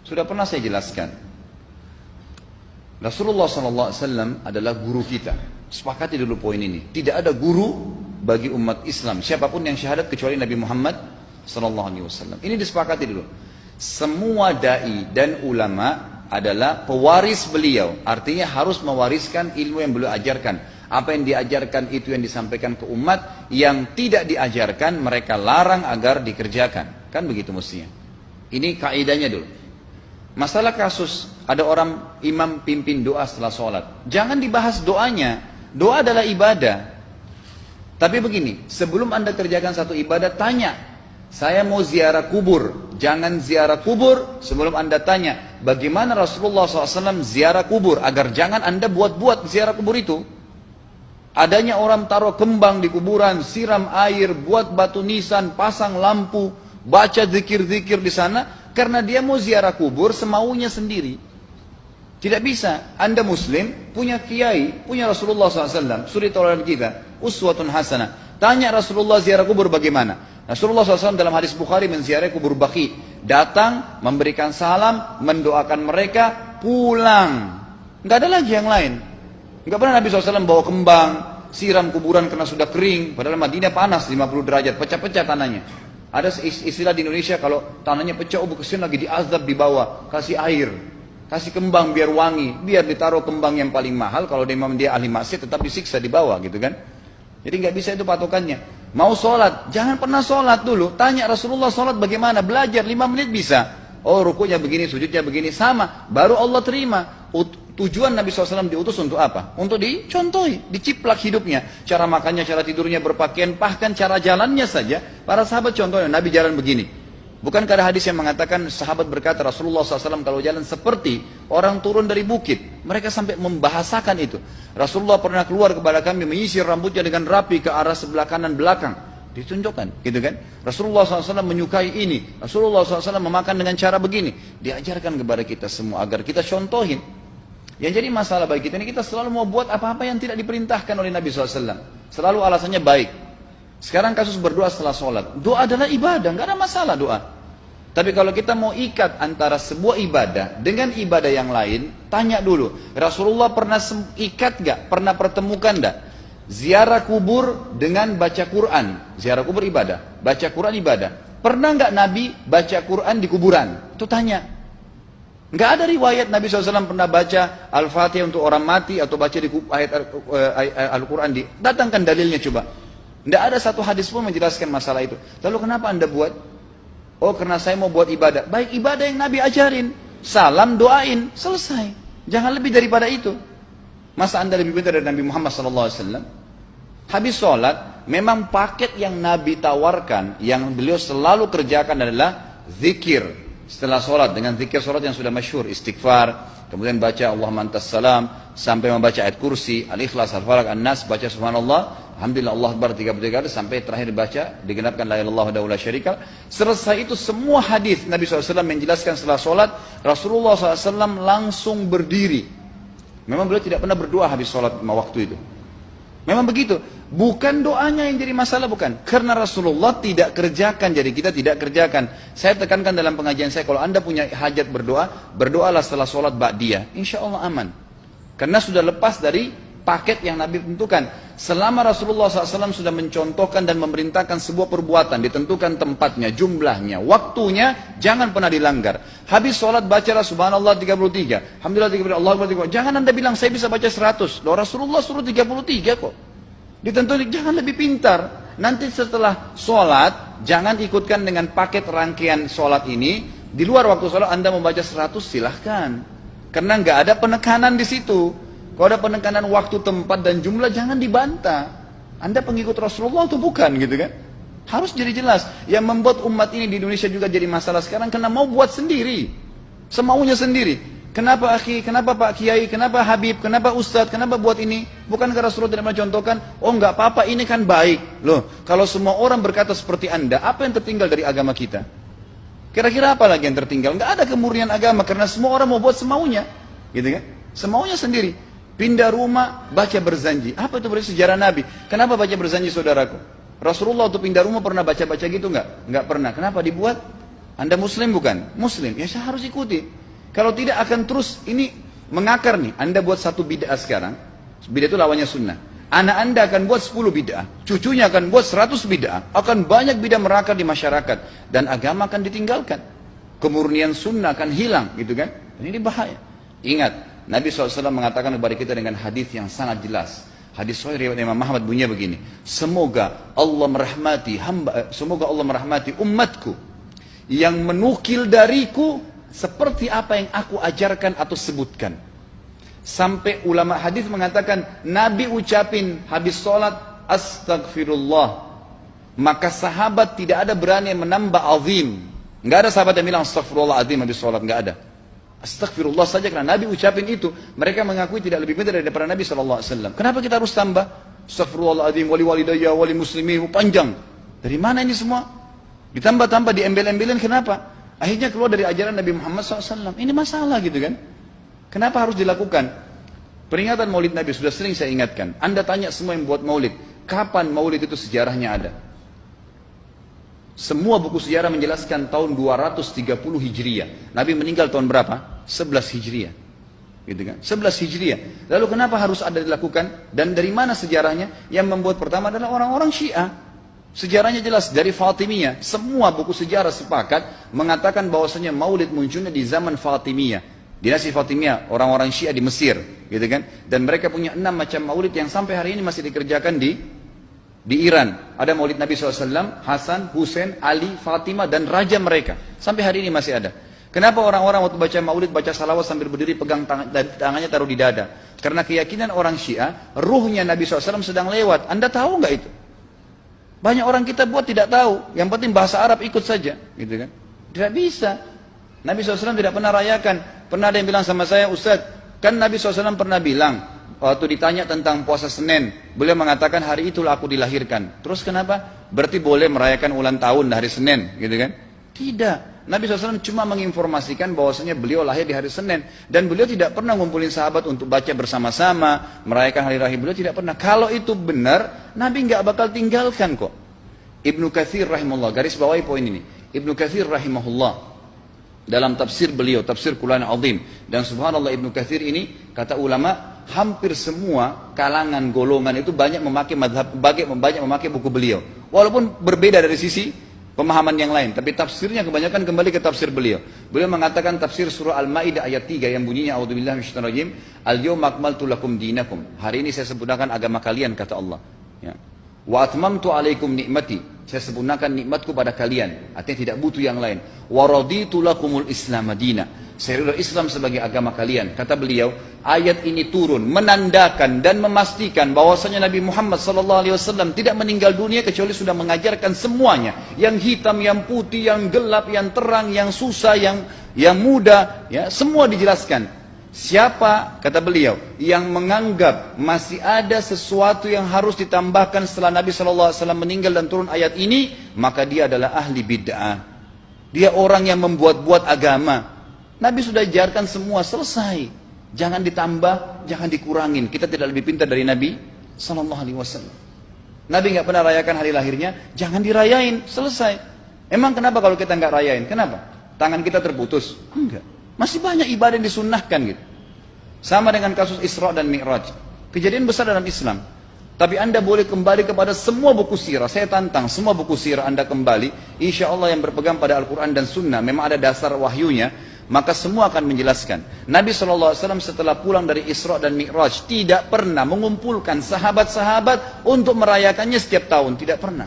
Sudah pernah saya jelaskan. Rasulullah SAW adalah guru kita. Sepakati dulu poin ini. Tidak ada guru bagi umat Islam siapapun yang syahadat kecuali Nabi Muhammad SAW. Ini disepakati dulu. Semua dai dan ulama adalah pewaris beliau. Artinya harus mewariskan ilmu yang beliau ajarkan. Apa yang diajarkan itu yang disampaikan ke umat. Yang tidak diajarkan mereka larang agar dikerjakan. Kan begitu mestinya. Ini kaidahnya dulu. Masalah kasus ada orang imam pimpin doa setelah sholat. Jangan dibahas doanya. Doa adalah ibadah. Tapi begini, sebelum anda kerjakan satu ibadah, tanya. Saya mau ziarah kubur. Jangan ziarah kubur sebelum anda tanya. Bagaimana Rasulullah SAW ziarah kubur. Agar jangan anda buat-buat ziarah kubur itu. Adanya orang taruh kembang di kuburan, siram air, buat batu nisan, pasang lampu, baca zikir-zikir di sana. Karena dia mau ziarah kubur semaunya sendiri. Tidak bisa. Anda muslim, punya kiai, punya Rasulullah SAW. Suri tauladan kita, uswatun hasanah. Tanya Rasulullah ziarah kubur bagaimana. Rasulullah SAW dalam hadis Bukhari menziarahi kubur Baqi. Datang, memberikan salam, mendoakan mereka, pulang. Nggak ada lagi yang lain. Nggak pernah Nabi SAW bawa kembang, siram kuburan karena sudah kering. Padahal Madinah panas 50 derajat, pecah-pecah tanahnya. Ada istilah di Indonesia kalau tanahnya pecah, kesian lagi diazab di bawah, kasih air, kasih kembang biar wangi, biar ditaruh kembang yang paling mahal. Kalau dia ahli maksiat tetap disiksa di bawah, gitu kan? Jadi nggak bisa itu patokannya. Mau sholat, jangan pernah sholat dulu. Tanya Rasulullah sholat bagaimana, belajar 5 menit bisa. Oh rukunya begini, sujudnya begini, sama. Baru Allah terima. Tujuan Nabi SAW diutus untuk apa? Untuk dicontohi, diciplak hidupnya. Cara makannya, cara tidurnya, berpakaian, bahkan cara jalannya saja. Para sahabat contohnya, Nabi jalan begini. Bukankah ada hadis yang mengatakan sahabat berkata Rasulullah SAW kalau jalan seperti orang turun dari bukit. Mereka sampai membahasakan itu. Rasulullah pernah keluar kepada kami menyisir rambutnya dengan rapi ke arah sebelah kanan belakang. Ditunjukkan, gitu kan? Rasulullah SAW menyukai ini. Rasulullah SAW memakan dengan cara begini. Diajarkan kepada kita semua agar kita contohin. Yang jadi masalah bagi kita ini, kita selalu mau buat apa-apa yang tidak diperintahkan oleh Nabi SAW. Selalu alasannya baik. Sekarang kasus berdoa setelah sholat. Doa adalah ibadah, nggak ada masalah doa. Tapi kalau kita mau ikat antara sebuah ibadah dengan ibadah yang lain, tanya dulu. Rasulullah pernah ikat nggak? Pernah pertemukan nggak? Ziarah kubur dengan baca Quran. Ziarah kubur ibadah, baca Quran ibadah. Pernah nggak Nabi baca Quran di kuburan? Itu tanya. Nggak ada riwayat Nabi SAW pernah baca Al-Fatihah untuk orang mati atau baca di ayat Al-Quran. Datangkan dalilnya coba. Nggak ada satu hadis pun menjelaskan masalah itu. Lalu kenapa anda buat? Oh karena saya mau buat ibadah. Baik ibadah yang Nabi ajarin. Salam doain. Selesai. Jangan lebih daripada itu. Masa anda lebih pintar dari Nabi Muhammad SAW? Habis sholat, memang paket yang Nabi tawarkan, yang beliau selalu kerjakan adalah zikir. Setelah sholat, dengan zikir sholat yang sudah masyhur, istighfar, kemudian baca Allahumma antas salam, sampai membaca ayat kursi, al-ikhlas, al-falaq, an-nas, baca subhanallah, alhamdulillah, Allah akbar 33 kali, sampai terakhir baca, digenapkan la ilaha illallah wahdahu la syarika lah. Selesai itu semua hadis Nabi SAW menjelaskan setelah sholat, Rasulullah SAW langsung berdiri. Memang beliau tidak pernah berdoa habis sholat waktu itu. Memang begitu. Bukan doanya yang jadi masalah, bukan. Karena Rasulullah tidak kerjakan, jadi kita tidak kerjakan. Saya tekankan dalam pengajian saya, kalau anda punya hajat berdoa, berdoalah setelah sholat ba'diyah. Insya Allah aman. Karena sudah lepas dari paket yang Nabi tentukan. Selama Rasulullah SAW sudah mencontohkan dan memerintahkan sebuah perbuatan, ditentukan tempatnya, jumlahnya, waktunya, jangan pernah dilanggar. Habis sholat bacalah subhanallah 33, alhamdulillah 33, Allah akbar 33. Jangan anda bilang saya bisa baca 100. Loh Rasulullah suruh 33 kok. Ditentukan, jangan lebih pintar. Nanti setelah sholat, jangan ikutkan dengan paket rangkaian sholat ini. Di luar waktu sholat anda membaca 100 silahkan. Karena nggak ada penekanan di situ. Kalau ada penekanan waktu, tempat, dan jumlah, jangan dibantah. Anda pengikut Rasulullah atau bukan, gitu kan? Harus jadi jelas. Yang membuat umat ini di Indonesia juga jadi masalah sekarang, karena mau buat sendiri. Semaunya sendiri. Kenapa akhi, kenapa Pak Kiai, kenapa Habib, kenapa Ustadz, kenapa buat ini? Bukankah Rasulullah tidak mencontohkan? Oh nggak apa-apa, ini kan baik. Loh, kalau semua orang berkata seperti Anda, apa yang tertinggal dari agama kita? Kira-kira apa lagi yang tertinggal? Nggak ada kemurnian agama, karena semua orang mau buat semaunya. Gitu kan? Semaunya sendiri. Pindah rumah, baca berzanji. Apa itu berarti sejarah Nabi? Kenapa baca berzanji saudaraku? Rasulullah waktu pindah rumah pernah baca-baca gitu nggak? Nggak pernah. Kenapa dibuat? Anda muslim bukan? Muslim. Ya saya harus ikuti. Kalau tidak akan terus ini mengakar nih. Anda buat satu bid'ah sekarang, bid'ah itu lawannya sunnah. Anak Anda akan buat 10 bid'ah, cucunya akan buat 100 bid'ah, akan banyak bid'ah merakar di masyarakat, dan agama akan ditinggalkan. Kemurnian sunnah akan hilang, gitu kan? Dan ini bahaya. Ingat, Nabi SAW mengatakan kepada kita dengan hadis yang sangat jelas. Hadis sahih riwayat Imam Ahmad bunyinya begini. Semoga Allah merahmati umatku yang menukil dariku seperti apa yang aku ajarkan atau sebutkan. Sampai ulama hadis mengatakan Nabi ucapin habis sholat astagfirullah, maka sahabat tidak ada berani menambah azim. Enggak ada sahabat yang bilang astagfirullah azim habis sholat, enggak ada. Astagfirullah saja karena Nabi ucapin itu. Mereka mengakui tidak lebih pintar daripada Nabi SAW. Kenapa kita harus tambah? Astagfirullahaladzim, wali walidayya, wali muslimin, panjang. Dari mana ini semua? Ditambah-tambah, diembel-embelin, kenapa? Akhirnya keluar dari ajaran Nabi Muhammad SAW. Ini masalah gitu kan? Kenapa harus dilakukan? Peringatan maulid Nabi sudah sering saya ingatkan. Anda tanya semua yang buat maulid, kapan maulid itu sejarahnya ada? Semua buku sejarah menjelaskan tahun 230 Hijriah. Nabi meninggal tahun berapa? 11 Hijriah. Gitu kan? 11 Hijriah. Lalu kenapa harus ada dilakukan? Dan dari mana sejarahnya? Yang membuat pertama adalah orang-orang Syiah. Sejarahnya jelas dari Fatimiyah. Semua buku sejarah sepakat mengatakan bahwasanya maulid munculnya di zaman Fatimiyah. Dinasti Fatimiyah, orang-orang Syiah di Mesir, gitu kan? Dan mereka punya 6 macam maulid yang sampai hari ini masih dikerjakan di Iran. Ada maulid Nabi SAW, Hasan, Husain, Ali, Fatimah, dan raja mereka. Sampai hari ini masih ada. Kenapa orang-orang waktu baca maulid, baca salawat sambil berdiri pegang tangannya taruh di dada? Karena keyakinan orang Syiah, ruhnya Nabi SAW sedang lewat. Anda tahu nggak itu? Banyak orang kita buat tidak tahu. Yang penting bahasa Arab ikut saja. Gitu kan? Tidak bisa. Nabi SAW tidak pernah rayakan. Pernah ada yang bilang sama saya, Ustaz, kan Nabi SAW pernah bilang, waktu ditanya tentang puasa Senin, beliau mengatakan hari itulah aku dilahirkan. Terus kenapa? Berarti boleh merayakan ulang tahun hari Senin, gitu kan? Tidak. Nabi SAW cuma menginformasikan bahwasanya beliau lahir di hari Senin. Dan beliau tidak pernah ngumpulin sahabat untuk baca bersama-sama, merayakan hari raya. Beliau tidak pernah. Kalau itu benar, Nabi nggak bakal tinggalkan kok. Ibnu Katsir rahimahullah, garis bawahi poin ini. Ibnu Katsir rahimahullah, dalam tafsir beliau, tafsir Quran Azim. Dan subhanallah Ibnu Katsir ini, kata ulama, hampir semua kalangan golongan itu banyak memakai banyak memakai buku beliau. Walaupun berbeda dari sisi pemahaman yang lain, tapi tafsirnya kebanyakan kembali ke tafsir beliau. Beliau mengatakan tafsir surah Al-Maidah ayat 3 yang bunyinya a'udzubillahi minasyaitonir rajim, al-yauma akmaltu lakum dinakum. Hari ini saya sempurnakan agama kalian, kata Allah. Ya. Wa atmamtu alaikum nikmati. Saya sempurnakan nikmatku pada kalian. Artinya tidak butuh yang lain. Wa raditu lakumul Islam madina. Saya ridha Islam sebagai agama kalian. Kata beliau, ayat ini turun menandakan dan memastikan bahwasanya Nabi Muhammad SAW tidak meninggal dunia kecuali sudah mengajarkan semuanya. Yang hitam, yang putih, yang gelap, yang terang, yang susah, yang muda, ya, semua dijelaskan. Siapa, kata beliau, yang menganggap masih ada sesuatu yang harus ditambahkan setelah Nabi SAW meninggal dan turun ayat ini, maka dia adalah ahli bid'ah. Dia orang yang membuat-buat agama. Nabi sudah ajarkan semua, selesai. Jangan ditambah, jangan dikurangin. Kita tidak lebih pintar dari Nabi SAW. Nabi nggak pernah rayakan hari lahirnya, jangan dirayain, selesai. Emang kenapa kalau kita nggak rayain? Kenapa? Tangan kita terputus? Enggak. Masih banyak ibadah yang disunnahkan gitu. Sama dengan kasus Isra dan Mi'raj. Kejadian besar dalam Islam. Tapi Anda boleh kembali kepada semua buku sirah. Saya tantang semua buku sirah Anda kembali. Insya Allah yang berpegang pada Al-Quran dan Sunnah, memang ada dasar wahyunya, maka semua akan menjelaskan. Nabi SAW setelah pulang dari Isra dan Mi'raj tidak pernah mengumpulkan sahabat-sahabat untuk merayakannya setiap tahun. Tidak pernah.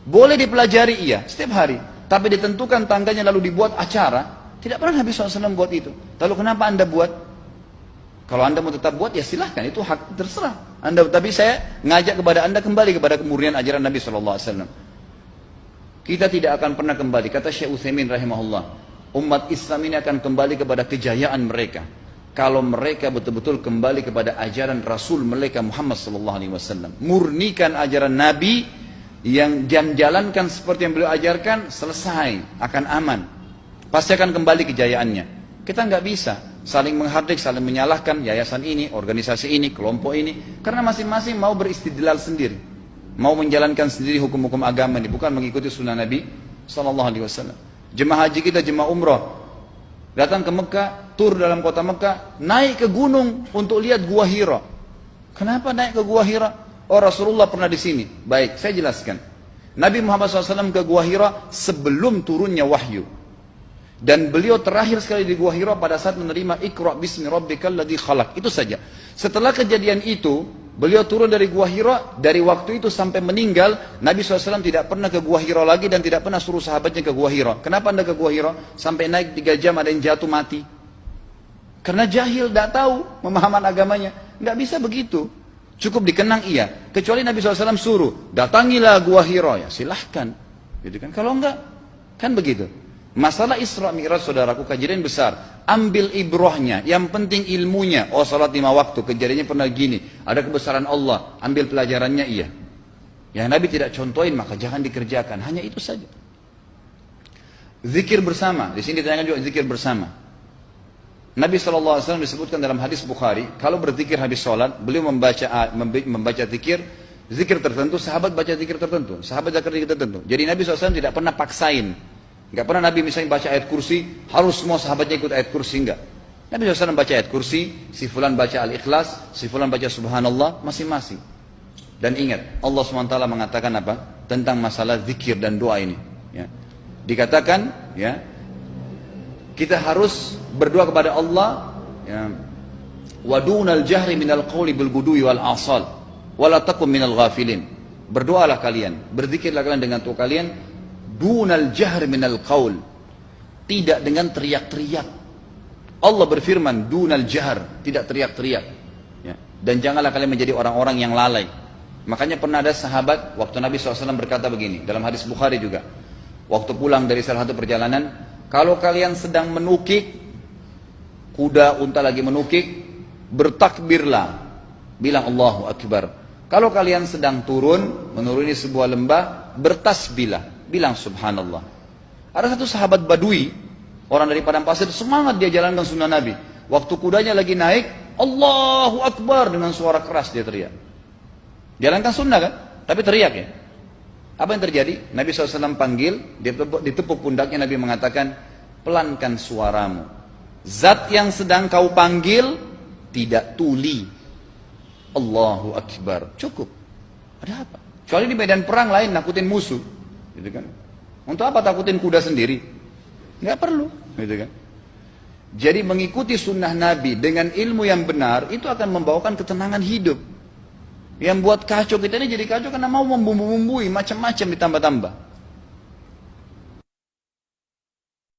Boleh dipelajari, iya, setiap hari. Tapi ditentukan tanggalnya lalu dibuat acara. Tidak pernah Nabi SAW buat itu. Lalu kenapa Anda buat? Kalau Anda mau tetap buat, ya silahkan, itu hak terserah Anda. Tapi saya ngajak kepada Anda kembali kepada kemurnian ajaran Nabi SAW. Kita tidak akan pernah kembali, kata Syekh Utsaimin rahimahullah, umat Islam ini akan kembali kepada kejayaan mereka kalau mereka betul-betul kembali kepada ajaran Rasul mereka Muhammad SAW. Murnikan ajaran Nabi yang jalankan seperti yang beliau ajarkan, selesai, akan aman. Pasti akan kembali kejayaannya. Kita nggak bisa saling menghardik, saling menyalahkan yayasan ini, organisasi ini, kelompok ini, karena masing-masing mau beristidlal sendiri, mau menjalankan sendiri hukum-hukum agama ini, bukan mengikuti sunnah Nabi SAW. Jemaah haji kita, jemaah umrah, Datang ke Mekah, tur dalam kota Mekah, naik ke gunung untuk lihat Gua Hira. Kenapa naik ke Gua Hira? Oh, Rasulullah pernah di sini. Baik, saya jelaskan. Nabi Muhammad SAW ke Gua Hira sebelum turunnya wahyu. Dan beliau terakhir sekali di Gua Hira pada saat menerima Iqra bismi rabbikal ladzi khalaq. Itu saja. Setelah kejadian itu, beliau turun dari Gua Hira. Dari waktu itu sampai meninggal, Nabi SAW tidak pernah ke Gua Hira lagi dan tidak pernah suruh sahabatnya ke Gua Hira. Kenapa anda ke Gua Hira? Sampai naik 3 jam ada yang jatuh mati. Karena jahil, tidak tahu pemahaman agamanya. Nggak bisa begitu. Cukup dikenang iya. Kecuali Nabi SAW suruh, datangilah Gua Hira. Ya silahkan. Gitu kan? Kalau enggak, kan begitu. Masalah Isra Mi'raj, saudaraku, kejadian besar. Ambil ibrahnya, yang penting ilmunya. Oh, salat 5 waktu, kejadiannya pernah gini. Ada kebesaran Allah, ambil pelajarannya iya. Yang Nabi tidak contohin, maka jangan dikerjakan. Hanya itu saja. Zikir bersama. Di sini ditanyakan juga zikir bersama. Nabi SAW disebutkan dalam hadis Bukhari, kalau berzikir habis sholat, beliau membaca zikir tertentu, sahabat baca zikir tertentu, sahabat baca zikir tertentu. Jadi Nabi SAW tidak pernah paksain. Enggak pernah Nabi misalnya baca ayat kursi, harus semua sahabatnya ikut ayat kursi, enggak. Nabi SAW baca ayat kursi, si fulan baca al-ikhlas, si fulan baca subhanallah, masing-masing. Dan ingat, Allah SWT mengatakan apa? Tentang masalah zikir dan doa ini. Ya. Dikatakan, ya, kita harus berdoa kepada Allah, ya, wadunal jahri minal qawli bil gudui wal asal wala takum minal ghafilin. Berdoalah kalian, berzikirlah kalian dengan doa kalian, dunal jahri minal qawl, tidak dengan teriak-teriak. Allah berfirman dunal jahr, tidak teriak-teriak, ya. Dan janganlah kalian menjadi orang-orang yang lalai. Makanya pernah ada sahabat, waktu Nabi SAW berkata begini, dalam hadis Bukhari juga, waktu pulang dari salah satu perjalanan, kalau kalian sedang menukik, kuda, unta lagi menukik, bertakbirlah, bilang Allahu Akbar. Kalau kalian sedang turun, menuruni sebuah lembah, bertasbihlah, bilang Subhanallah. Ada satu sahabat Badui, orang dari padang pasir, semangat dia jalankan sunnah Nabi. Waktu kudanya lagi naik, Allahu Akbar, dengan suara keras dia teriak. Jalankan sunnah kan? Tapi teriak ya. Apa yang terjadi? Nabi SAW panggil, ditepuk pundaknya, Nabi mengatakan, pelankan suaramu. Zat yang sedang kau panggil tidak tuli. Allahu Akbar. Cukup. Ada apa? Kecuali di medan perang lain nakutin musuh, gitu kan? Untuk apa takutin kuda sendiri? Nggak perlu, gitu kan? Jadi mengikuti sunnah Nabi dengan ilmu yang benar itu akan membawakan ketenangan hidup. Yang buat kacau kita ini jadi kacau karena mau membumbu-bumbui macam-macam ditambah-tambah.